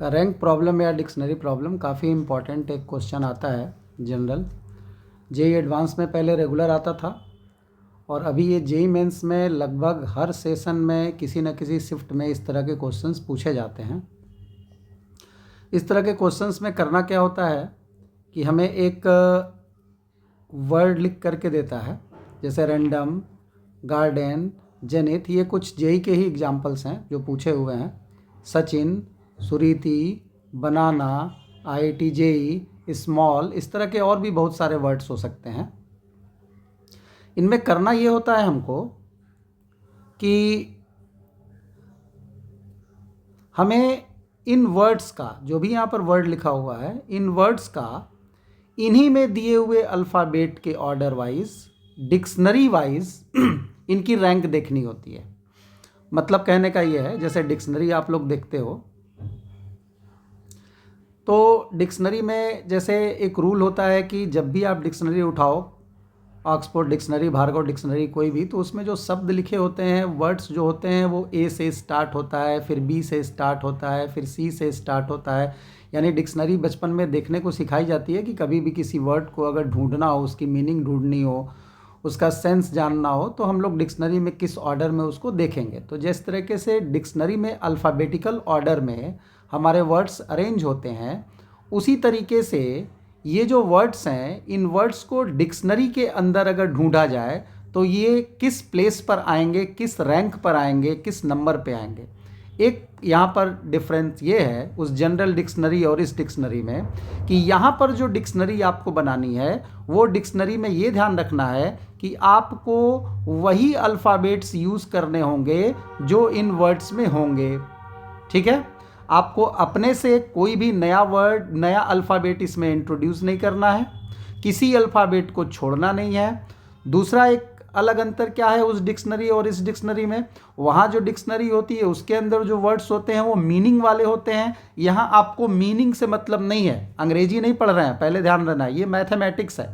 Rank problem या dictionary problem काफ़ी important एक क्वेश्चन आता है जनरल। जेई एडवांस में पहले रेगुलर आता था और अभी ये जेई मेंस में लगभग हर सेशन में किसी न किसी शिफ्ट में इस तरह के क्वेश्चंस पूछे जाते हैं। इस तरह के क्वेश्चंस में करना क्या होता है कि हमें एक वर्ड लिख करके देता है, जैसे रैंडम, गार्डन, जेनिथ। ये कुछ जेई के ही एग्जाम्पल्स हैं जो पूछे हुए हैं। सचिन, सुरीति, बनाना, आईआईटी जेई, स्मॉल, इस तरह के और भी बहुत सारे वर्ड्स हो सकते हैं। इनमें करना ये होता है हमको कि हमें इन वर्ड्स का, जो भी यहाँ पर वर्ड लिखा हुआ है, इन वर्ड्स का इन्हीं में दिए हुए अल्फ़ाबेट के ऑर्डर वाइज, डिक्शनरी वाइज इनकी रैंक देखनी होती है। मतलब कहने का ये है, जैसे डिक्शनरी आप लोग देखते हो तो डिक्शनरी में जैसे एक रूल होता है कि जब भी आप डिक्शनरी उठाओ, ऑक्सफोर्ड डिक्शनरी, भार्गव डिक्शनरी, कोई भी, तो उसमें जो शब्द लिखे होते हैं, वर्ड्स जो होते हैं, वो ए से स्टार्ट होता है, फिर बी से स्टार्ट होता है, फिर सी से स्टार्ट होता है। यानी डिक्शनरी बचपन में देखने को सिखाई जाती है कि कभी भी किसी वर्ड को अगर ढूंढना हो, उसकी मीनिंग ढूंढनी हो, उसका सेंस जानना हो, तो हम लोग डिक्शनरी में किस ऑर्डर में उसको देखेंगे। तो जिस तरीके से डिक्शनरी में अल्फ़ाबेटिकल ऑर्डर में हमारे वर्ड्स अरेंज होते हैं, उसी तरीके से ये जो वर्ड्स हैं, इन वर्ड्स को डिक्शनरी के अंदर अगर ढूंढा जाए तो ये किस प्लेस पर आएंगे, किस रैंक पर आएंगे, किस नंबर पे आएंगे। एक यहाँ पर डिफरेंस ये है उस जनरल डिक्शनरी और इस डिक्शनरी में कि यहाँ पर जो डिक्शनरी आपको बनानी है, वो डिक्शनरी में ये ध्यान रखना है कि आपको वही अल्फ़ाबेट्स यूज़ करने होंगे जो इन वर्ड्स में होंगे। ठीक है, आपको अपने से कोई भी नया वर्ड, नया अल्फ़ाबेट इसमें इंट्रोड्यूस नहीं करना है, किसी अल्फ़ाबेट को छोड़ना नहीं है। दूसरा एक अलग अंतर क्या है उस डिक्शनरी और इस डिक्शनरी में, वहाँ जो डिक्शनरी होती है उसके अंदर जो वर्ड्स होते हैं वो मीनिंग वाले होते हैं। यहाँ आपको मीनिंग से मतलब नहीं है, अंग्रेजी नहीं पढ़ रहे हैं, पहले ध्यान रखना है, ये मैथमेटिक्स है।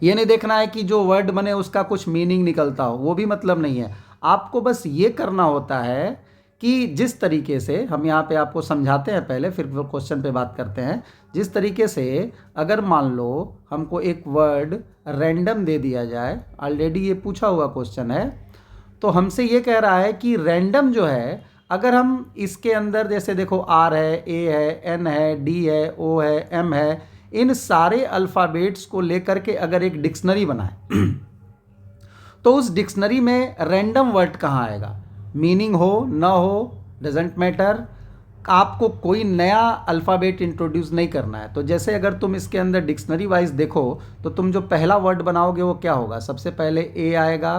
ये नहीं देखना है कि जो वर्ड बने उसका कुछ मीनिंग निकलता हो, वो भी मतलब नहीं है। आपको बस ये करना होता है कि जिस तरीके से हम यहाँ पे आपको समझाते हैं, पहले फिर वो क्वेश्चन पे बात करते हैं। जिस तरीके से अगर मान लो हमको एक वर्ड रैंडम दे दिया जाए, ऑलरेडी ये पूछा हुआ क्वेश्चन है, तो हमसे ये कह रहा है कि रैंडम जो है, अगर हम इसके अंदर जैसे देखो आर है, ए है, एन है, डी है, ओ है, एम है, इन सारे अल्फ़ाबेट्स को लेकर के अगर एक डिक्शनरी बनाए तो उस डिक्शनरी में रैंडम वर्ड कहाँ आएगा, मीनिंग हो ना हो डजेंट मैटर, आपको कोई नया अल्फ़ाबेट इंट्रोड्यूस नहीं करना है। तो जैसे अगर तुम इसके अंदर डिक्शनरी वाइज देखो तो तुम जो पहला वर्ड बनाओगे वो क्या होगा, सबसे पहले ए आएगा,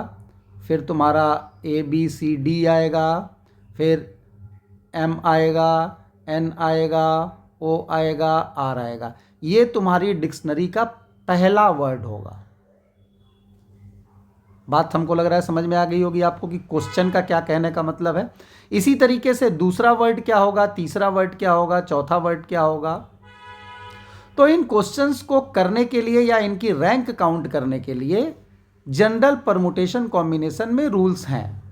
फिर तुम्हारा ए बी सी डी आएगा, फिर एम आएगा, एन आएगा, ओ आएगा, आर आएगा। ये तुम्हारी डिक्शनरी का पहला वर्ड होगा। बात हमको लग रहा है समझ में आ गई होगी आपको कि क्वेश्चन का क्या कहने का मतलब है। इसी तरीके से दूसरा वर्ड क्या होगा, तीसरा वर्ड क्या होगा, चौथा वर्ड क्या होगा। तो इन क्वेश्चंस को करने के लिए या इनकी रैंक काउंट करने के लिए जनरल परमुटेशन कॉम्बिनेशन में रूल्स हैं,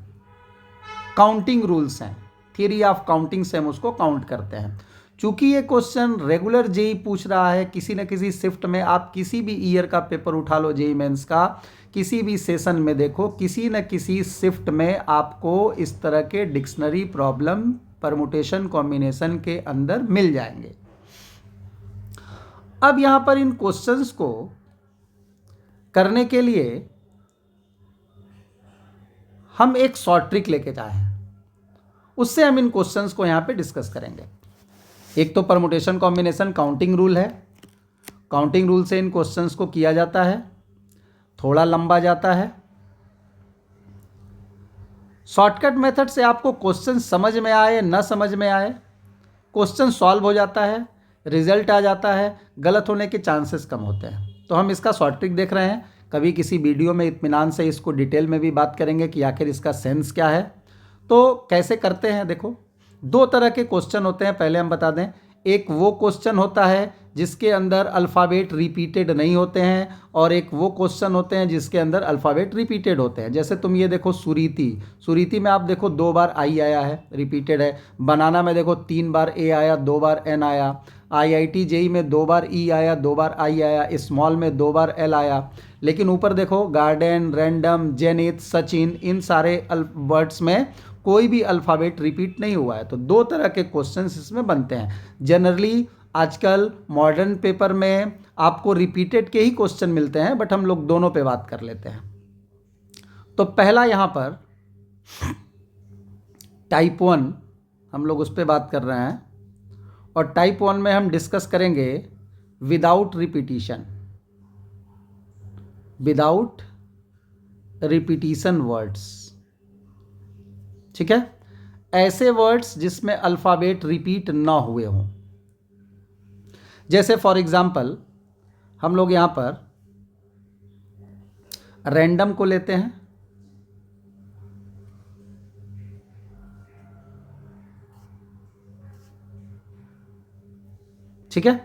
काउंटिंग रूल्स हैं। थियरी ऑफ काउंटिंग से हम उसको काउंट करते हैं। चूंकि ये क्वेश्चन रेगुलर जेई पूछ रहा है, किसी न किसी शिफ्ट में, आप किसी भी ईयर का पेपर उठा लो जेई मेंस का, किसी भी सेशन में देखो, किसी न किसी शिफ्ट में आपको इस तरह के डिक्शनरी प्रॉब्लम परमुटेशन कॉम्बिनेशन के अंदर मिल जाएंगे। अब यहां पर इन क्वेश्चंस को करने के लिए हम एक शॉर्ट ट्रिक लेके जाए हैं, उससे हम इन क्वेश्चंस को यहां पे डिस्कस करेंगे। एक तो परमुटेशन कॉम्बिनेशन काउंटिंग रूल है, काउंटिंग रूल से इन क्वेश्चंस को किया जाता है, थोड़ा लंबा जाता है। शॉर्टकट मेथड से आपको क्वेश्चन समझ में आए न समझ में आए, क्वेश्चन सॉल्व हो जाता है, रिजल्ट आ जाता है, गलत होने के चांसेस कम होते हैं। तो हम इसका शॉर्ट ट्रिक देख रहे हैं, कभी किसी वीडियो में इत्मीनान से इसको डिटेल में भी बात करेंगे कि आखिर इसका सेंस क्या है। तो कैसे करते हैं, देखो दो तरह के क्वेश्चन होते हैं, पहले हम बता दें। एक वो क्वेश्चन होता है जिसके अंदर अल्फ़ाबेट रिपीटेड नहीं होते हैं, और एक वो क्वेश्चन होते हैं जिसके अंदर अल्फ़ाबेट रिपीटेड होते हैं। जैसे तुम ये देखो सुरीति, सुरीति में आप देखो 2 बार आई आया है, रिपीटेड है। बनाना में देखो 3 बार ए आया, 2 बार एन आया। IIT जेई में 2 बार ई आया, 2 बार आई आया। स्मॉल में 2 बार एल आया। लेकिन ऊपर देखो गार्डन, रैंडम, जेनिथ, सचिन, इन सारे वर्ड्स में कोई भी अल्फ़ाबेट रिपीट नहीं हुआ है। तो 2 तरह के क्वेश्चंस इसमें बनते हैं। जनरली आजकल मॉडर्न पेपर में आपको रिपीटेड के ही क्वेश्चन मिलते हैं, बट हम लोग दोनों पे बात कर लेते हैं। तो पहला यहाँ पर टाइप 1 हम लोग उस पर बात कर रहे हैं, और टाइप 1 में हम डिस्कस करेंगे without repetition, without repetition words. ठीक है, ऐसे वर्ड्स जिसमें अल्फ़ाबेट रिपीट ना हुए हों। जैसे फॉर एग्जाम्पल हम लोग यहाँ पर रैंडम को लेते हैं। ठीक है,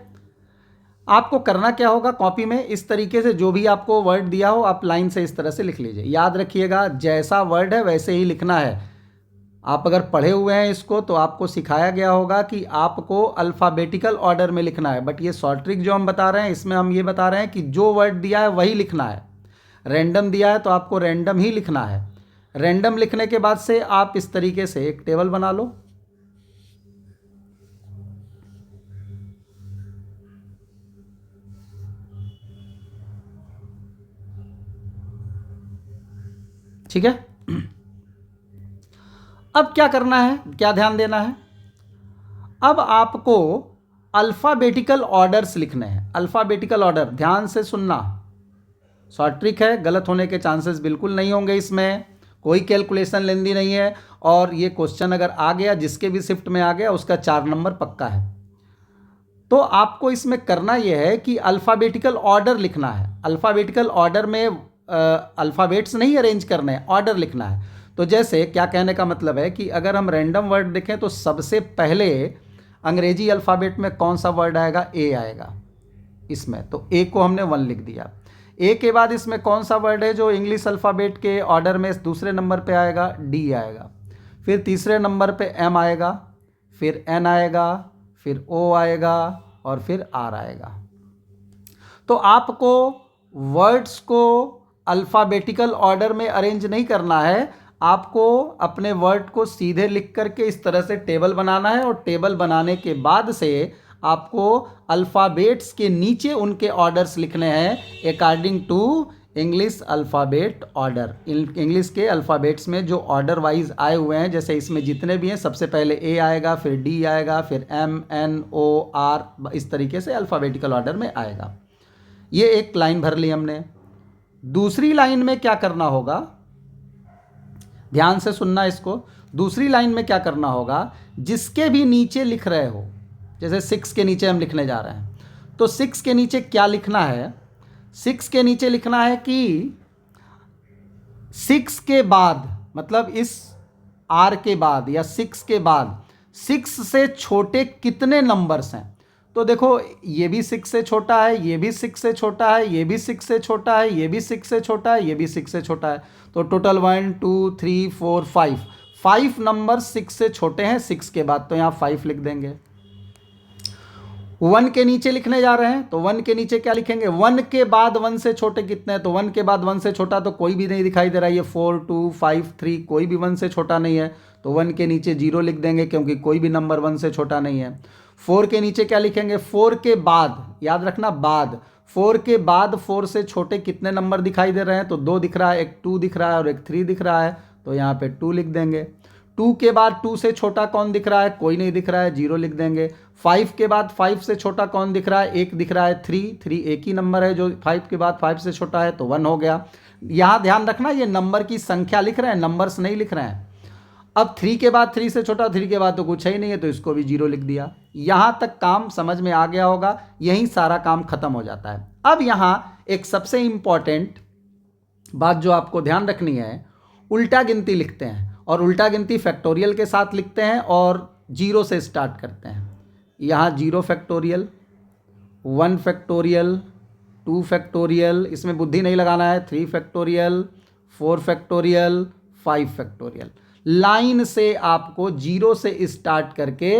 आपको करना क्या होगा, कॉपी में इस तरीके से जो भी आपको वर्ड दिया हो आप लाइन से इस तरह से लिख लीजिए। याद रखिएगा जैसा वर्ड है वैसे ही लिखना है। आप अगर पढ़े हुए हैं इसको तो आपको सिखाया गया होगा कि आपको अल्फ़ाबेटिकल ऑर्डर में लिखना है, बट ये शॉर्ट ट्रिक जो हम बता रहे हैं इसमें हम ये बता रहे हैं कि जो वर्ड दिया है वही लिखना है। रैंडम दिया है तो आपको रैंडम ही लिखना है। रैंडम लिखने के बाद से आप इस तरीके से एक टेबल बना लो। ठीक है, अब क्या करना है, क्या ध्यान देना है, अब आपको अल्फ़ाबेटिकल ऑर्डर्स लिखने हैं। अल्फ़ाबेटिकल ऑर्डर ध्यान से सुनना, शॉर्ट ट्रिक है, गलत होने के चांसेस बिल्कुल नहीं होंगे, इसमें कोई कैलकुलेशन लेंदी नहीं है। और ये क्वेश्चन अगर आ गया, जिसके भी शिफ्ट में आ गया, उसका 4 नंबर पक्का है। तो आपको इसमें करना यह है कि अल्फ़ाबेटिकल ऑर्डर लिखना है। अल्फ़ाबेटिकल ऑर्डर में अल्फ़ाबेट्स नहीं अरेंज करने हैं, ऑर्डर लिखना है। तो जैसे क्या कहने का मतलब है कि अगर हम रैंडम वर्ड देखें तो सबसे पहले अंग्रेजी अल्फ़ाबेट में कौन सा वर्ड आएगा, ए आएगा इसमें। तो ए को हमने 1 लिख दिया। ए के बाद इसमें कौन सा वर्ड है जो इंग्लिश अल्फ़ाबेट के ऑर्डर में दूसरे नंबर पे आएगा, डी आएगा। फिर तीसरे नंबर पे एम आएगा, फिर एन आएगा, फिर ओ आएगा, और फिर आर आएगा। तो आपको वर्ड्स को अल्फ़ाबेटिकल ऑर्डर में अरेंज नहीं करना है, आपको अपने वर्ड को सीधे लिख करके इस तरह से टेबल बनाना है, और टेबल बनाने के बाद से आपको अल्फ़ाबेट्स के नीचे उनके ऑर्डर्स लिखने हैं according to English alphabet order. English के अल्फ़ाबेट्स में जो ऑर्डर वाइज आए हुए हैं, जैसे इसमें जितने भी हैं, सबसे पहले ए आएगा, फिर डी आएगा, फिर एम, एन, ओ, आर, इस तरीके से अल्फ़ाबेटिकल ऑर्डर में आएगा। ये एक लाइन भर ली हमने। दूसरी लाइन में क्या करना होगा, ध्यान से सुनना इसको। दूसरी लाइन में क्या करना होगा, जिसके भी नीचे लिख रहे हो, जैसे 6 के नीचे हम लिखने जा रहे हैं, तो 6 के नीचे क्या लिखना है, 6 के नीचे लिखना है कि 6 के बाद, मतलब इस आर के बाद या 6 के बाद 6 से छोटे कितने नंबर्स हैं। तो देखो ये भी 6 से छोटा है, ये भी 6 से छोटा है, ये भी 6 से छोटा है, ये भी 6 से छोटा है, ये भी 6 से छोटा है। तो टोटल 1 2 3 4 5 नंबर 6 से छोटे हैं। 6 के बाद तो यहाँ 5 लिख देंगे। 1 के नीचे लिखने जा रहे हैं, तो 1 के नीचे क्या लिखेंगे, 1 के बाद 1 से छोटे कितने हैं, तो 1 के बाद 1 से छोटा तो कोई भी नहीं दिखाई दे रहा है, ये 4 2 5 3 कोई भी 1 से छोटा नहीं है, तो 1 के नीचे 0 लिख देंगे क्योंकि कोई भी नंबर 1 से छोटा नहीं है। 4 के नीचे क्या लिखेंगे, 4 के बाद, याद रखना बाद, 4 के बाद 4 से छोटे कितने नंबर दिखाई दे रहे हैं, तो 2 दिख रहा है, एक 2 दिख रहा है और एक 3 दिख रहा है, तो यहाँ पे 2 लिख देंगे। 2 के बाद 2 से छोटा कौन दिख रहा है, कोई नहीं दिख रहा है, 0 लिख देंगे। 5 के बाद 5 से छोटा कौन दिख रहा है, 1 दिख रहा है, 3 एक ही नंबर है जो 5 के बाद 5 से छोटा है, तो 1 हो गया। यहाँ ध्यान रखना ये नंबर की संख्या लिख रहे हैं, नंबर्स नहीं लिख रहे हैं। अब 3 के बाद 3 से छोटा, 3 के बाद तो कुछ ही नहीं है, तो इसको भी 0 लिख दिया। यहाँ तक काम समझ में आ गया होगा, यहीं सारा काम खत्म हो जाता है। अब यहाँ एक सबसे इंपॉर्टेंट बात जो आपको ध्यान रखनी है, उल्टा गिनती लिखते हैं, और उल्टा गिनती फैक्टोरियल के साथ लिखते हैं और 0 से स्टार्ट करते हैं। यहाँ 0 फैक्टोरियल, 1 फैक्टोरियल, 2 फैक्टोरियल, इसमें बुद्धि नहीं लगाना है, 3 फैक्टोरियल, 4 फैक्टोरियल, 5 फैक्टोरियल। लाइन से आपको 0 से स्टार्ट करके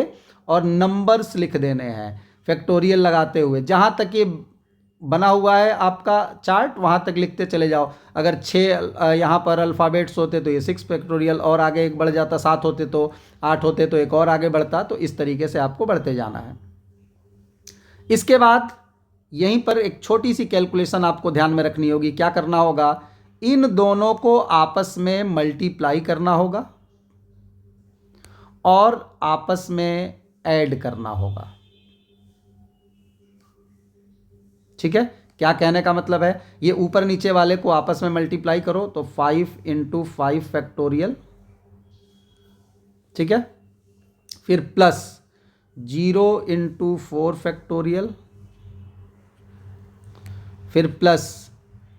और नंबर्स लिख देने हैं फैक्टोरियल लगाते हुए। जहाँ तक ये बना हुआ है आपका चार्ट वहाँ तक लिखते चले जाओ। अगर 6 यहाँ पर अल्फ़ाबेट्स होते तो ये 6 फैक्टोरियल, और आगे एक बढ़ जाता, 7 होते तो 8 होते तो एक और आगे बढ़ता। तो इस तरीके से आपको बढ़ते जाना है। इसके बाद यहीं पर एक छोटी सी कैलकुलेशन आपको ध्यान में रखनी होगी। क्या करना होगा, इन दोनों को आपस में मल्टीप्लाई करना होगा और आपस में ऐड करना होगा। ठीक है, क्या कहने का मतलब है, ये ऊपर नीचे वाले को आपस में मल्टीप्लाई करो तो 5 × 5 फैक्टोरियल, ठीक है, फिर प्लस 0 × 4 फैक्टोरियल, फिर प्लस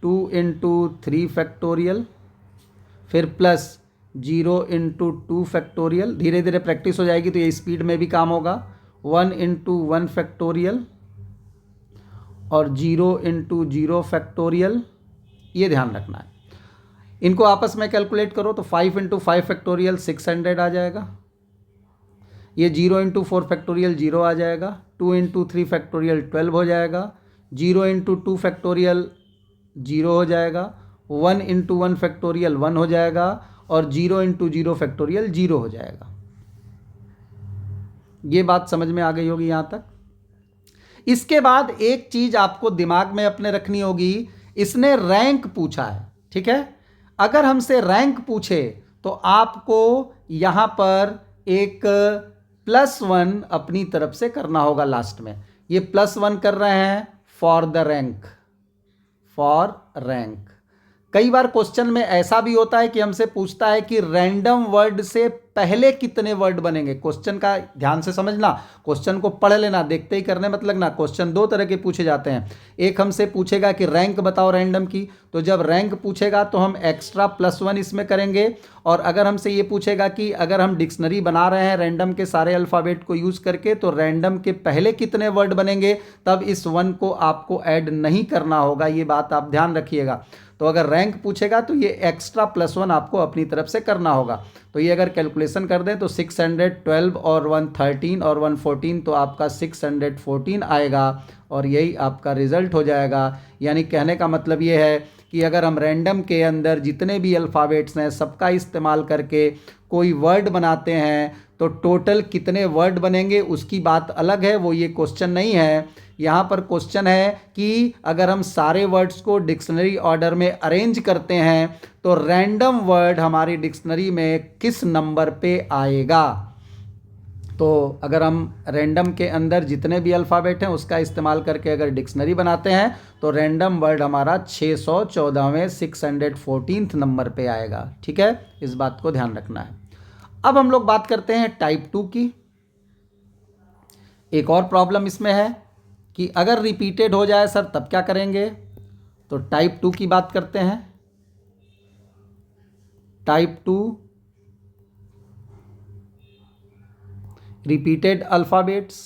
2 × 3 फैक्टोरियल, फिर प्लस 0 × 2 फैक्टोरियल। धीरे धीरे प्रैक्टिस हो जाएगी तो ये स्पीड में भी काम होगा। 1 × 1 फैक्टोरियल और 0 × 0 फैक्टोरियल, ये ध्यान रखना है। इनको आपस में कैलकुलेट करो तो 5 × 5 फैक्टोरियल 600 आ जाएगा। ये 0 × 4 फैक्टोरियल 0 आ जाएगा। 2 × 3 फैक्टोरियल 12 हो जाएगा। 0 × 2 फैक्टोरियल 0 हो जाएगा। 1 × 1 फैक्टोरियल 1 हो जाएगा और 0 × 0 फैक्टोरियल 0 हो जाएगा। ये बात समझ में आ गई होगी यहाँ तक। इसके बाद एक चीज आपको दिमाग में अपने रखनी होगी, इसने रैंक पूछा है, ठीक है। अगर हमसे रैंक पूछे तो आपको यहां पर एक +1 अपनी तरफ से करना होगा लास्ट में। ये +1 कर रहे हैं for the rank, for rank. कई बार क्वेश्चन में ऐसा भी होता है कि हमसे पूछता है कि रैंडम वर्ड से पहले कितने वर्ड बनेंगे। क्वेश्चन का ध्यान से समझना, क्वेश्चन को पढ़ लेना, देखते ही करने मत लगना। क्वेश्चन 2 तरह के पूछे जाते हैं। एक हमसे पूछेगा कि रैंक बताओ रैंडम की, तो जब रैंक पूछेगा तो हम एक्स्ट्रा +1 इसमें करेंगे। और अगर हमसे ये पूछेगा कि अगर हम डिक्शनरी बना रहे हैं रैंडम के सारे अल्फ़ाबेट को यूज़ करके, तो रैंडम के पहले कितने वर्ड बनेंगे, तब इस 1 को आपको ऐड नहीं करना होगा। ये बात आप ध्यान रखिएगा। तो अगर रैंक पूछेगा तो ये एक्स्ट्रा +1 आपको अपनी तरफ से करना होगा। तो ये अगर कैलकुलेशन कर दें तो 612 और 113 और 114, तो आपका 614 आएगा और यही आपका रिजल्ट हो जाएगा। यानी कहने का मतलब ये है कि अगर हम रैंडम के अंदर जितने भी अल्फ़ाबेट्स हैं सबका इस्तेमाल करके कोई वर्ड बनाते हैं तो टोटल कितने वर्ड बनेंगे उसकी बात अलग है, वो ये क्वेश्चन नहीं है। यहाँ पर क्वेश्चन है कि अगर हम सारे वर्ड्स को डिक्शनरी ऑर्डर में अरेंज करते हैं तो रैंडम वर्ड हमारी डिक्शनरी में किस नंबर पे आएगा। तो अगर हम रैंडम के अंदर जितने भी अल्फ़ाबेट हैं उसका इस्तेमाल करके अगर डिक्शनरी बनाते हैं तो रैंडम वर्ड हमारा 614वें 614th नंबर पे आएगा। ठीक है, इस बात को ध्यान रखना है। अब हम लोग बात करते हैं टाइप 2 की। एक और प्रॉब्लम इसमें है कि अगर रिपीटेड हो जाए सर तब क्या करेंगे, तो टाइप 2 की बात करते हैं। Type 2 repeated alphabets.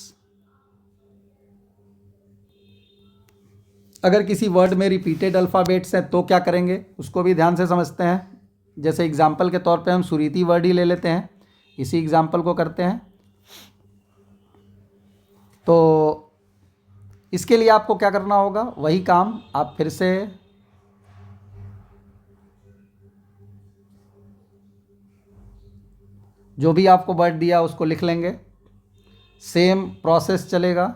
अगर किसी वर्ड में रिपीटेड अल्फ़ाबेट्स हैं तो क्या करेंगे उसको भी ध्यान से समझते हैं। जैसे एग्जाम्पल के तौर पे हम सुरीति वर्ड ही ले लेते हैं, इसी एग्जाम्पल को करते हैं। तो इसके लिए आपको क्या करना होगा, वही काम आप फिर से जो भी आपको वर्ड दिया उसको लिख लेंगे, सेम प्रोसेस चलेगा।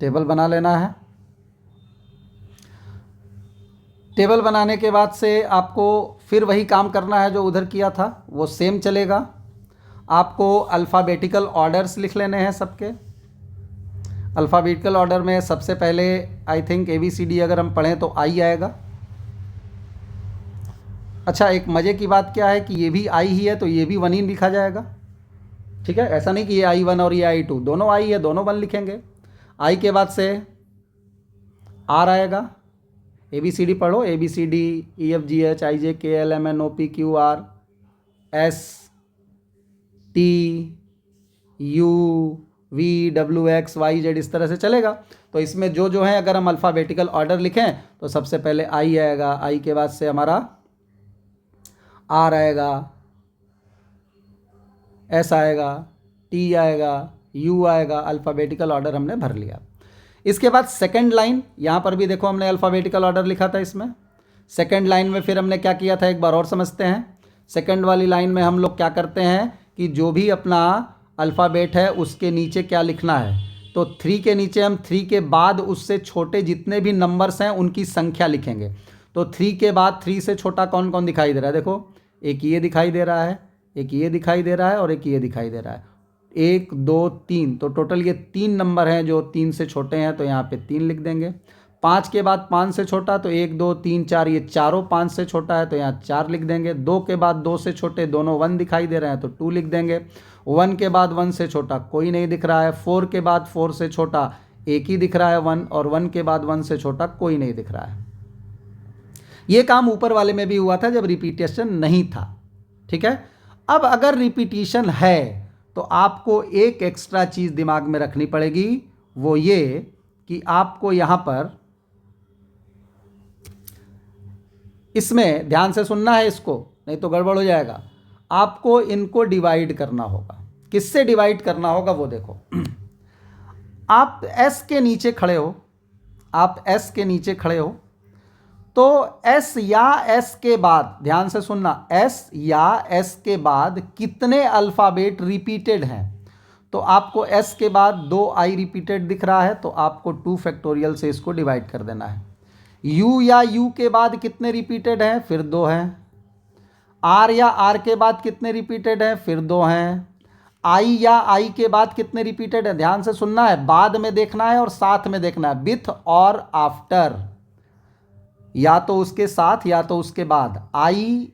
टेबल बना लेना है। टेबल बनाने के बाद से आपको फिर वही काम करना है जो उधर किया था, वो सेम चलेगा। आपको अल्फ़ाबेटिकल ऑर्डर्स लिख लेने हैं सबके। अल्फ़ाबेटिकल ऑर्डर में सबसे पहले आई थिंक ABCD अगर हम पढ़ें तो I आएगा। अच्छा, एक मज़े की बात क्या है कि ये भी I ही है तो ये भी 1 ही लिखा जाएगा। ठीक है, ऐसा नहीं कि ये I1 और ये I2, दोनों I है, दोनों 1 लिखेंगे। I के बाद से R आएगा, ABCD पढ़ो, ABCD EFGHIJKLMNOPQRSTUVWXYZ इस तरह से चलेगा। तो इसमें जो जो है अगर हम अल्फ़ाबेटिकल ऑर्डर लिखें तो सबसे पहले आई आएगा, आई के बाद से हमारा आर आएगा, एस आएगा, टी आएगा, यू आएगा, अल्फ़ाबेटिकल ऑर्डर हमने भर लिया। इसके बाद सेकंड लाइन, यहाँ पर भी देखो हमने अल्फ़ाबेटिकल ऑर्डर लिखा था इसमें। सेकंड लाइन में फिर हमने क्या किया था एक बार और समझते हैं। सेकंड वाली लाइन में हम लोग क्या करते हैं कि जो भी अपना अल्फ़ाबेट है उसके नीचे क्या लिखना है, तो 3 के नीचे हम 3 के बाद उससे छोटे जितने भी नंबर्स हैं उनकी संख्या लिखेंगे। तो 3 के बाद 3 से छोटा कौन कौन दिखाई दे रहा है, देखो एक ये दिखाई दे रहा है, एक ये दिखाई दे रहा है और एक ये दिखाई दे रहा है। 1 2 3, तो टोटल ये 3 नंबर हैं जो 3 से छोटे हैं, तो यहाँ पे 3 लिख देंगे। 5 के बाद 5 से छोटा, तो 1 2 3 4, ये चारों 5 से छोटा है तो यहाँ 4 लिख देंगे। 2 के बाद 2 से छोटे दोनों 1 दिखाई दे रहे हैं तो 2 लिख देंगे। 1 के बाद 1 से छोटा कोई नहीं दिख रहा है। 4 के बाद 4 से छोटा एक ही दिख रहा है 1, और 1 के बाद 1 से छोटा कोई नहीं दिख रहा है। ये काम ऊपर वाले में भी हुआ था जब रिपीटेशन नहीं था, ठीक है। अब अगर रिपीटिशन है तो आपको एक एक्स्ट्रा चीज़ दिमाग में रखनी पड़ेगी, वो ये कि आपको यहाँ पर इसमें ध्यान से सुनना है इसको, नहीं तो गड़बड़ हो जाएगा। आपको इनको डिवाइड करना होगा। किससे डिवाइड करना होगा वो देखो। आप S के नीचे खड़े हो, आप S के नीचे खड़े हो, तो S या S के बाद, ध्यान से सुनना, S या S के बाद कितने अल्फ़ाबेट रिपीटेड हैं, तो आपको S के बाद 2 I रिपीटेड दिख रहा है तो आपको 2 फैक्टोरियल से इसको डिवाइड कर देना है। U या U के बाद कितने रिपीटेड हैं, फिर 2 हैं। R या R के बाद कितने रिपीटेड हैं, फिर 2 हैं। I या I के बाद कितने रिपीटेड हैं, ध्यान से सुनना है, बाद में देखना है और साथ में देखना है, विथ और आफ्टर, या तो उसके साथ या तो उसके बाद। आई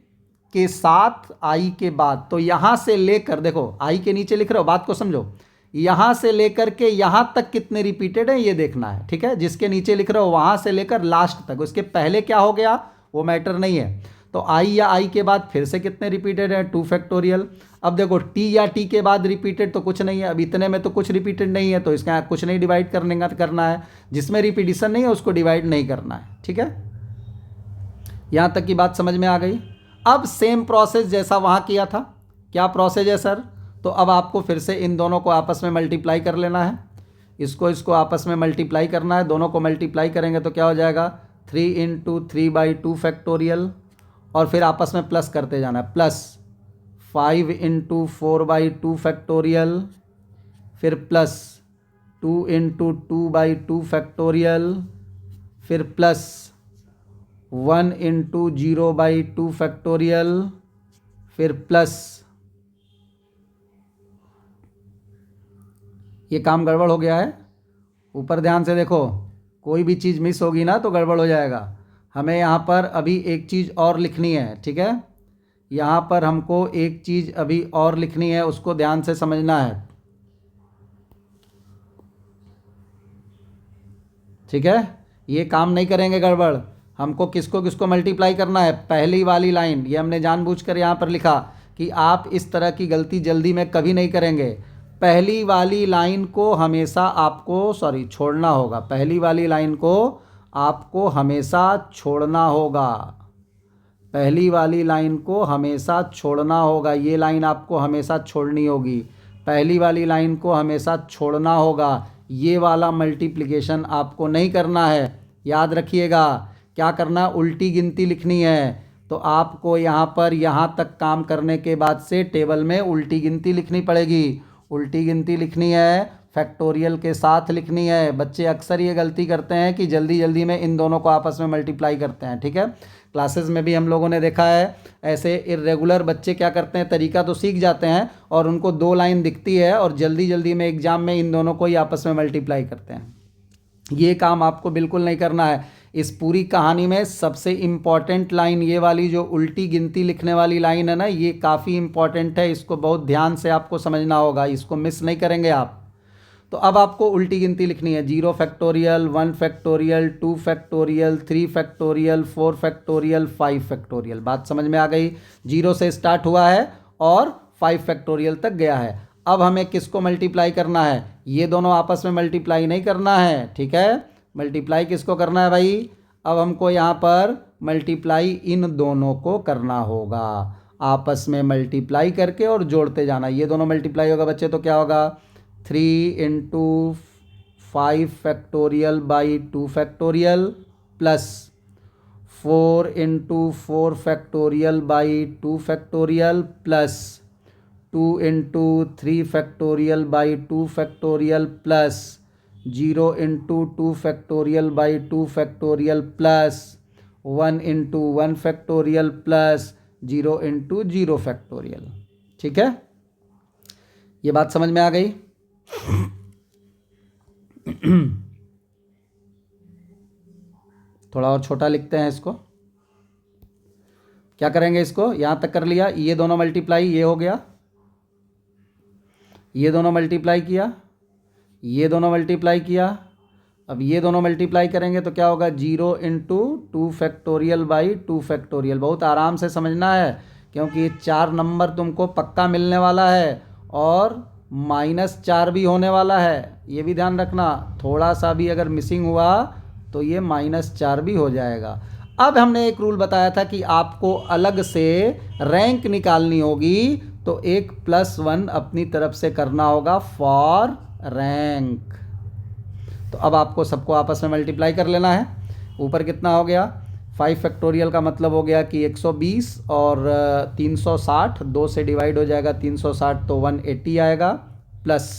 के साथ, आई के बाद, तो यहां से लेकर, देखो आई के नीचे लिख रहे हो, बात को समझो, यहां से लेकर के यहां तक कितने रिपीटेड है ये देखना है, ठीक है। जिसके नीचे लिख रहे हो वहां से लेकर लास्ट तक, उसके पहले क्या हो गया वो मैटर नहीं है। तो आई या आई के बाद फिर से कितने रिपीटेड है, 2 फैक्टोरियल। अब देखो टी या टी के बाद रिपीटेड तो कुछ नहीं है, अब इतने में तो कुछ रिपीटेड नहीं है, तो इसका कुछ नहीं डिवाइड करना है। जिसमें रिपीटिशन नहीं है उसको डिवाइड नहीं करना है, ठीक है। यहाँ तक की बात समझ में आ गई। अब सेम प्रोसेस जैसा वहाँ किया था, क्या प्रोसेस है सर, तो अब आपको फिर से इन दोनों को आपस में मल्टीप्लाई कर लेना है। इसको आपस में मल्टीप्लाई करना है, दोनों को मल्टीप्लाई करेंगे तो क्या हो जाएगा, 3 × 3/2 फैक्टोरियल, और फिर आपस में प्लस करते जाना है, प्लस 5 × 4/2 फैक्टोरियल, फिर प्लस 2 × 2/2 फैक्टोरियल, फिर प्लस 1 × 0/2 फैक्टोरियल, फिर प्लस, ये काम गड़बड़ हो गया है। ऊपर ध्यान से देखो, कोई भी चीज़ मिस होगी ना तो गड़बड़ हो जाएगा। हमें यहाँ पर अभी एक चीज़ और लिखनी है, ठीक है। यहाँ पर हमको एक चीज़ अभी और लिखनी है, उसको ध्यान से समझना है, ठीक है। ये काम नहीं करेंगे गड़बड़। हमको किसको किसको मल्टीप्लाई करना है, पहली वाली लाइन, ये हमने जानबूझकर यहाँ पर लिखा कि आप इस तरह की गलती जल्दी में कभी नहीं करेंगे। पहली वाली लाइन को हमेशा आपको छोड़ना होगा, पहली वाली लाइन को आपको हमेशा छोड़ना होगा, पहली वाली लाइन को हमेशा छोड़ना होगा। ये लाइन आपको हमेशा छोड़नी होगी, पहली वाली लाइन को हमेशा छोड़ना होगा। ये वाला मल्टीप्लिकेशन आपको नहीं करना है, याद रखिएगा। क्या करना, उल्टी गिनती लिखनी है, तो आपको यहाँ पर यहाँ तक काम करने के बाद से टेबल में उल्टी गिनती लिखनी पड़ेगी। उल्टी गिनती लिखनी है, फैक्टोरियल के साथ लिखनी है। बच्चे अक्सर ये गलती करते हैं कि जल्दी जल्दी में इन दोनों को आपस में मल्टीप्लाई करते हैं, ठीक है। क्लासेस में भी हम लोगों ने देखा है, ऐसे इर्रेगुलर बच्चे क्या करते हैं, तरीका तो सीख जाते हैं और उनको 2 लाइन दिखती है और जल्दी जल्दी में एग्जाम में इन दोनों को ही आपस में मल्टीप्लाई करते हैं। ये काम आपको बिल्कुल नहीं करना है। इस पूरी कहानी में सबसे इम्पॉर्टेंट लाइन ये वाली जो उल्टी गिनती लिखने वाली लाइन है ना, ये काफ़ी इम्पॉर्टेंट है, इसको बहुत ध्यान से आपको समझना होगा, इसको मिस नहीं करेंगे आप। तो अब आपको उल्टी गिनती लिखनी है, 0 factorial, 1 factorial, 2 factorial, 3 factorial, 4 factorial, 5 factorial. बात समझ में आ गई? 0 से स्टार्ट हुआ है और 5 फैक्टोरियल तक गया है। अब हमें किसको मल्टीप्लाई करना है? ये दोनों आपस में मल्टीप्लाई नहीं करना है, ठीक है? मल्टीप्लाई किसको करना है भाई? अब हमको यहाँ पर मल्टीप्लाई इन दोनों को करना होगा, आपस में मल्टीप्लाई करके और जोड़ते जाना। ये दोनों मल्टीप्लाई होगा बच्चे तो क्या होगा? 3 into 5 factorial by 2 factorial plus 4 into 4 factorial by 2 factorial plus 2 into 3 factorial by 2 factorial plus 0 into 2 factorial by 2 factorial plus 1 into 1 factorial plus 0 into 0 factorial. ठीक है, ये बात समझ में आ गई? थोड़ा और छोटा लिखते हैं इसको। क्या करेंगे? इसको यहां तक कर लिया, ये दोनों मल्टीप्लाई, ये हो गया, ये दोनों मल्टीप्लाई किया, ये दोनों मल्टीप्लाई किया। अब ये दोनों मल्टीप्लाई करेंगे तो क्या होगा? 0 इंटू 2 फैक्टोरियल बाई 2 फैक्टोरियल। बहुत आराम से समझना है क्योंकि ये 4 नंबर तुमको पक्का मिलने वाला है और -4 भी होने वाला है। ये भी ध्यान रखना, थोड़ा सा भी अगर मिसिंग हुआ तो ये -4 भी हो जाएगा। अब हमने एक रूल बताया था कि आपको अलग से रैंक निकालनी होगी, तो एक +1 अपनी तरफ से करना होगा फॉर रैंक। तो अब आपको सबको आपस में मल्टीप्लाई कर लेना है। ऊपर कितना हो गया? 5 फैक्टोरियल का मतलब हो गया कि 120 और 360, 2 से डिवाइड हो जाएगा 360 तो 180 आएगा, प्लस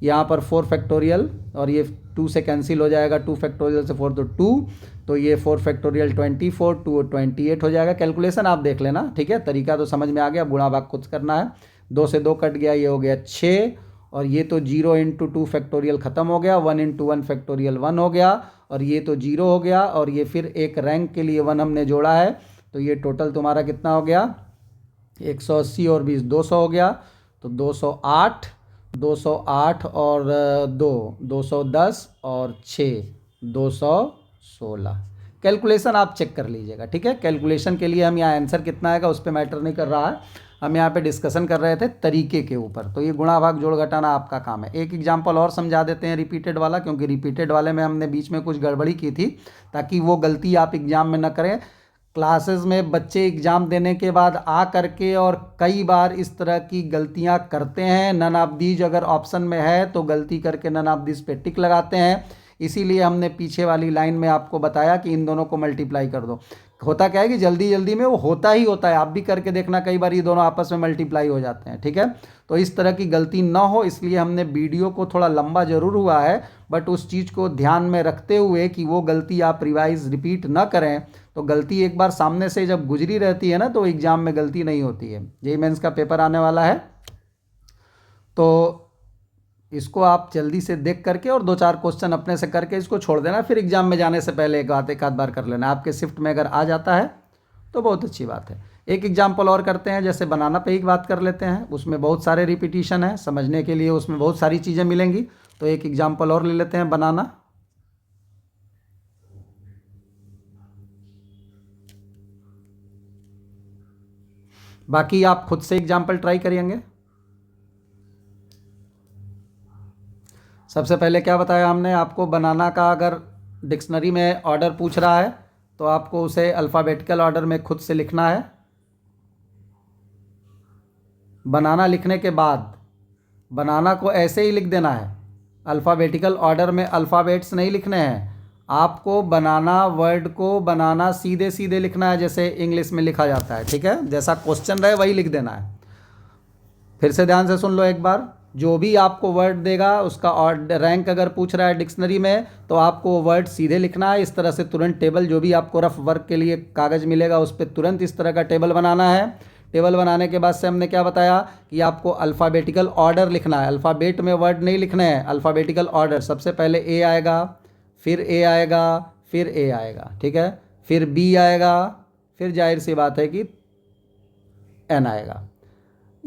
यहाँ पर 4 फैक्टोरियल और ये 2 से कैंसिल हो जाएगा, 2 फैक्टोरियल से 4 तो 2, तो ये 4 फैक्टोरियल 24, 2 28 हो जाएगा। कैलकुलेशन आप देख लेना, ठीक है? तरीका तो समझ में आ गया, गुणा भाग खुद करना है। 2 से 2 कट गया, ये हो गया 6, और ये तो 0 इंटू 2 फैक्टोरियल ख़त्म हो गया, 1 इंटू 1 फैक्टोरियल 1 हो गया, और ये तो 0 हो गया, और ये फिर एक रैंक के लिए 1 हमने जोड़ा है, तो ये टोटल तुम्हारा कितना हो गया? 180 और 20 200 हो गया, तो 208, 208 और 2 210 और 6 216। कैलकुलेशन आप चेक कर लीजिएगा, ठीक है? कैलकुलेशन के लिए हम यहाँ आंसर कितना आएगा उस पर मैटर नहीं कर रहा है, हम यहाँ पे डिस्कशन कर रहे थे तरीके के ऊपर। तो ये गुणा भाग जोड़ घटाना आपका काम है। एक एग्जांपल और समझा देते हैं रिपीटेड वाला, क्योंकि रिपीटेड वाले में हमने बीच में कुछ गड़बड़ी की थी, ताकि वो गलती आप एग्जाम में न करें। क्लासेस में बच्चे एग्ज़ाम देने के बाद आ करके और कई बार इस तरह की गलतियां करते हैं। नन ऑफ दीज अगर ऑप्शन में है तो गलती करके नन ऑफ दीज पे टिक लगाते हैं। इसीलिए हमने पीछे वाली लाइन में आपको बताया कि इन दोनों को मल्टीप्लाई कर दो। होता क्या है कि जल्दी जल्दी में वो होता ही होता है, आप भी करके देखना, कई बार ये दोनों आपस में मल्टीप्लाई हो जाते हैं, ठीक है? तो इस तरह की गलती ना हो इसलिए हमने वीडियो को थोड़ा लंबा जरूर हुआ है, बट उस चीज़ को ध्यान में रखते हुए कि वो गलती आप रिवाइज रिपीट ना करें। तो गलती एक बार सामने से जब गुजरी रहती है ना, तो एग्जाम में गलती नहीं होती है। जेईई मेंस का पेपर आने वाला है, तो इसको आप जल्दी से देख करके और 2-4 क्वेश्चन अपने से करके इसको छोड़ देना, फिर एग्जाम में जाने से पहले एक आध बार कर लेना। आपके शिफ्ट में अगर आ जाता है तो बहुत अच्छी बात है। एक एग्जाम्पल और करते हैं, जैसे बनाना पे ही बात कर लेते हैं। उसमें बहुत सारे रिपीटिशन है, समझने के लिए उसमें बहुत सारी चीज़ें मिलेंगी। तो एक एग्जाम्पल और ले लेते हैं, बनाना। बाकी आप खुद से एग्जाम्पल ट्राई करेंगे। सबसे पहले क्या बताया हमने आपको? बनाना का अगर डिक्शनरी में ऑर्डर पूछ रहा है तो आपको उसे अल्फ़ाबेटिकल ऑर्डर में खुद से लिखना है। बनाना लिखने के बाद बनाना को ऐसे ही लिख देना है, अल्फ़ाबेटिकल ऑर्डर में अल्फ़ाबेट्स नहीं लिखने हैं आपको। बनाना वर्ड को बनाना सीधे सीधे लिखना है, जैसे इंग्लिश में लिखा जाता है, ठीक है? जैसा क्वेश्चन रहे वही लिख देना है। फिर से ध्यान से सुन लो एक बार, जो भी आपको वर्ड देगा उसका रैंक अगर पूछ रहा है डिक्शनरी में तो आपको वर्ड सीधे लिखना है। इस तरह से तुरंत टेबल, जो भी आपको रफ वर्क के लिए कागज़ मिलेगा उस पर तुरंत इस तरह का टेबल बनाना है। टेबल बनाने के बाद से हमने क्या बताया कि आपको अल्फ़ाबेटिकल ऑर्डर लिखना है। अल्फ़ाबेट में वर्ड नहीं लिखने हैं, अल्फ़ाबेटिकल ऑर्डर। सबसे पहले ए आएगा, फिर ए आएगा, फिर ए आएगा, ठीक है? फिर बी आएगा, फिर जाहिर सी बात है कि एन आएगा।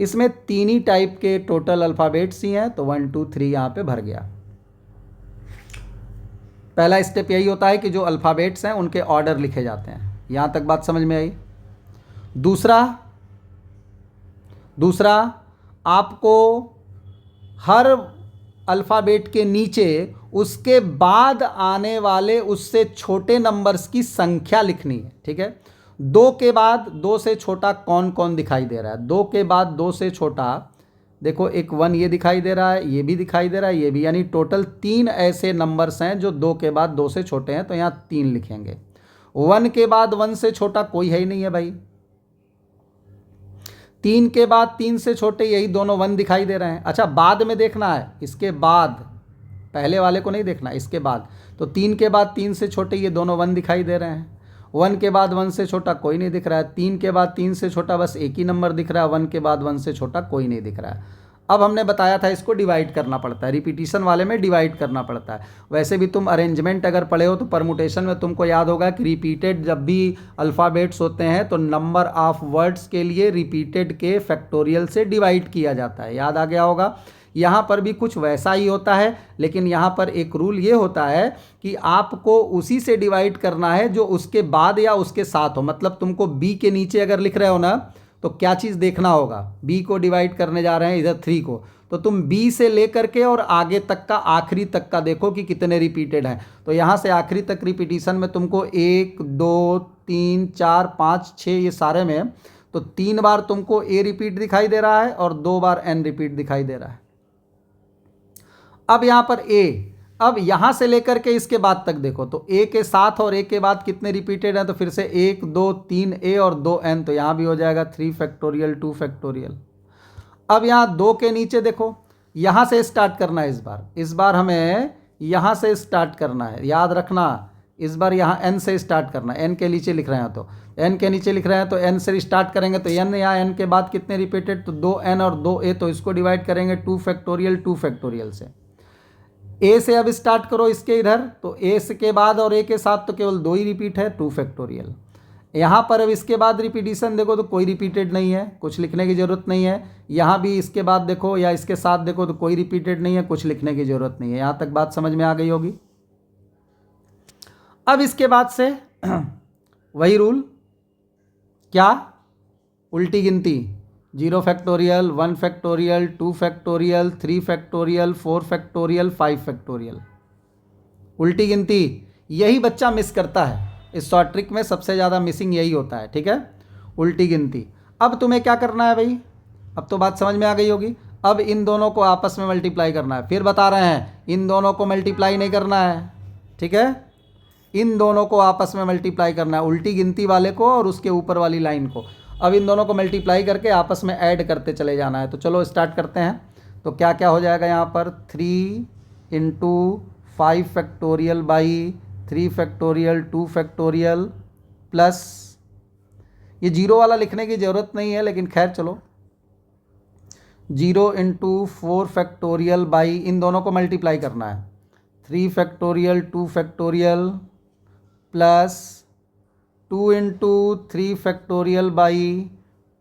इसमें तीन ही टाइप के टोटल अल्फ़ाबेट्स ही हैं, तो 1 2 3 यहाँ पे भर गया। पहला स्टेप यही होता है कि जो अल्फ़ाबेट्स हैं उनके ऑर्डर लिखे जाते हैं। यहाँ तक बात समझ में आई। दूसरा आपको हर अल्फ़ाबेट के नीचे उसके बाद आने वाले उससे छोटे नंबर्स की संख्या लिखनी है, ठीक है। 2 के बाद 2 से छोटा कौन कौन दिखाई दे रहा है? 2 के बाद 2 से छोटा, देखो एक 1 ये दिखाई दे रहा है, ये भी दिखाई दे रहा है, ये भी, यानी टोटल 3 ऐसे नंबर्स हैं जो 2 के बाद 2 से छोटे हैं, तो यहाँ 3 लिखेंगे। 1 के बाद 1 से छोटा कोई है ही नहीं है भाई। 3 के बाद 3 से छोटे यही दोनों 1 दिखाई दे रहे हैं। अच्छा, बाद में देखना है, इसके बाद, पहले वाले को नहीं देखना, इसके बाद। तो 3 के बाद 3 से छोटे ये दोनों 1 दिखाई दे रहे हैं। 1 के बाद 1 से छोटा कोई नहीं दिख रहा है। 3 के बाद 3 से छोटा बस एक ही नंबर दिख रहा है। 1 के बाद 1 से छोटा कोई नहीं दिख रहा है। अब हमने बताया था इसको डिवाइड करना पड़ता है, रिपीटिशन वाले में डिवाइड करना पड़ता है। वैसे भी तुम अरेंजमेंट अगर पढ़े हो तो परमुटेशन में तुमको याद होगा कि रिपीटेड जब भी अल्फ़ाबेट्स होते हैं तो नंबर ऑफ वर्ड्स के लिए रिपीटेड के फैक्टोरियल से डिवाइड किया जाता है, याद आ गया होगा। यहाँ पर भी कुछ वैसा ही होता है, लेकिन यहाँ पर एक रूल ये होता है कि आपको उसी से डिवाइड करना है जो उसके बाद या उसके साथ हो। मतलब तुमको बी के नीचे अगर लिख रहे हो ना, तो क्या चीज़ देखना होगा? बी को डिवाइड करने जा रहे हैं इधर 3 को, तो तुम बी से लेकर के और आगे तक का, आखिरी तक का देखो कि कितने रिपीटेड हैं। तो यहाँ से आखिरी तक रिपीटिशन में तुमको 1 2 3 4 5 6 ये सारे में, तो 3 बार तुमको ए रिपीट दिखाई दे रहा है और 2 बार एन रिपीट दिखाई दे रहा है। अब यहाँ पर ए, अब यहाँ से लेकर के इसके बाद तक देखो, तो ए के साथ और ए के बाद कितने रिपीटेड हैं? तो फिर से 1 2 3 ए और 2 एन, तो यहाँ भी हो जाएगा 3 फैक्टोरियल 2 फैक्टोरियल। अब यहाँ 2 के नीचे देखो, यहाँ से स्टार्ट करना है। इस बार हमें यहाँ से स्टार्ट करना है, याद रखना। इस बार यहाँ एन से स्टार्ट करना है। एन के नीचे लिख रहे हैं, तो एन के नीचे लिख रहे हैं तो एन से स्टार्ट करेंगे, तो एन यहाँ एन के बाद कितने रिपीटेड? तो 2 एन और 2 ए, तो इसको डिवाइड करेंगे 2 फैक्टोरियल से। ए से अब स्टार्ट करो इसके इधर, तो ए से के बाद और ए के साथ तो केवल 2 ही रिपीट है, 2 फैक्टोरियल। यहाँ पर अब इसके बाद रिपीटिशन देखो तो कोई रिपीटेड नहीं है, कुछ लिखने की ज़रूरत नहीं है। यहाँ भी इसके बाद देखो या इसके साथ देखो तो कोई रिपीटेड नहीं है, कुछ लिखने की ज़रूरत नहीं है। यहाँ तक बात समझ में आ गई होगी। अब इसके बाद से वही रूल, क्या? उल्टी गिनती, 0 factorial 1 factorial 2 factorial 3 factorial 4 factorial 5 factorial. उल्टी गिनती यही बच्चा मिस करता है, इस शॉर्ट ट्रिक में सबसे ज़्यादा मिसिंग यही होता है, ठीक है, उल्टी गिनती। अब तुम्हें क्या करना है भाई? अब तो बात समझ में आ गई होगी। अब इन दोनों को आपस में मल्टीप्लाई करना है। फिर बता रहे हैं, इन दोनों को मल्टीप्लाई नहीं करना है, ठीक है, इन दोनों को आपस में मल्टीप्लाई करना है, उल्टी गिनती वाले को और उसके ऊपर वाली लाइन को। अब इन दोनों को मल्टीप्लाई करके आपस में ऐड करते चले जाना है। तो चलो स्टार्ट करते हैं। तो क्या क्या हो जाएगा यहाँ पर? 3 × 5 factorial by 3 factorial 2 factorial plus, ये जीरो वाला लिखने की ज़रूरत नहीं है, लेकिन खैर चलो, 0 × 4 फैक्टोरियल बाई, इन दोनों को मल्टीप्लाई करना है, 3 factorial 2 factorial plus 2 × 3 factorial by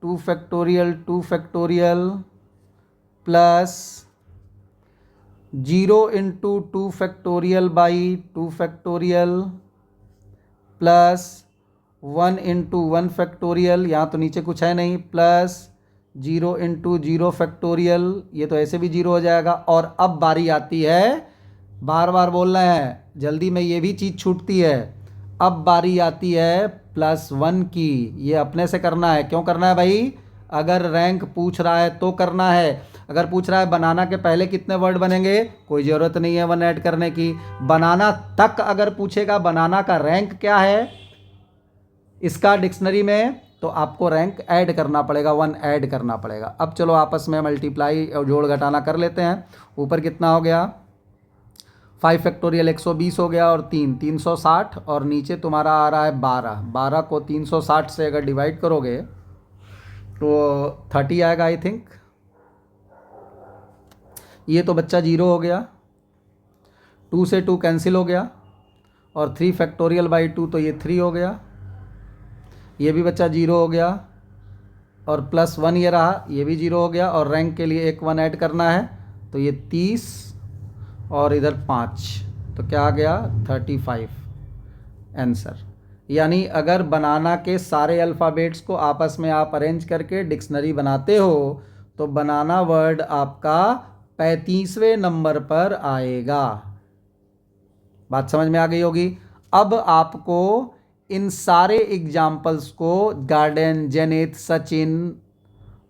2 factorial 2 factorial plus 0 × 2 factorial by 2 factorial plus 1 × 1 factorial, यहाँ तो नीचे कुछ है नहीं, प्लस 0 × 0 फैक्टोरियल, ये तो ऐसे भी 0 हो जाएगा। और अब बारी आती है, बार बार बोल रहे हैं, जल्दी में ये भी चीज़ छूटती है, अब बारी आती है +1 की। ये अपने से करना है। क्यों करना है भाई? अगर रैंक पूछ रहा है तो करना है। अगर पूछ रहा है बनाना के पहले कितने वर्ड बनेंगे, कोई ज़रूरत नहीं है 1 ऐड करने की। बनाना तक अगर पूछेगा बनाना का रैंक क्या है इसका डिक्शनरी में, तो आपको रैंक ऐड करना पड़ेगा, 1 ऐड करना पड़ेगा। अब चलो आपस में मल्टीप्लाई और जोड़ घटाना कर लेते हैं। ऊपर कितना हो गया? 5 फैक्टोरियल 120 हो गया और 3 360, और नीचे तुम्हारा आ रहा है 12 को 360 से अगर डिवाइड करोगे तो 30 आएगा आई थिंक। ये तो बच्चा 0 हो गया, 2 से 2 कैंसिल हो गया, और 3 फैक्टोरियल बाई 2 तो ये 3 हो गया, ये भी बच्चा 0 हो गया, और +1 ये रहा, ये भी 0 हो गया, और रैंक के लिए एक 1 ऐड करना है, तो ये 30 और इधर 5, तो क्या आ गया 35 आंसर। यानी अगर बनाना के सारे अल्फ़ाबेट्स को आपस में आप अरेंज करके डिक्शनरी बनाते हो तो बनाना वर्ड आपका 35वें नंबर पर आएगा। बात समझ में आ गई होगी। अब आपको इन सारे एग्जाम्पल्स को गार्डन, जेनिथ, सचिन,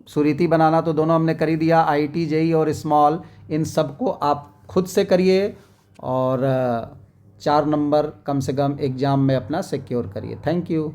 सुरीति बनाना तो दोनों हमने कर ही दिया, आईटी, जेई और स्मॉल, इन सबको आप खुद से करिए और 4 नंबर कम से कम एग्ज़ाम में अपना सिक्योर करिए। Thank you.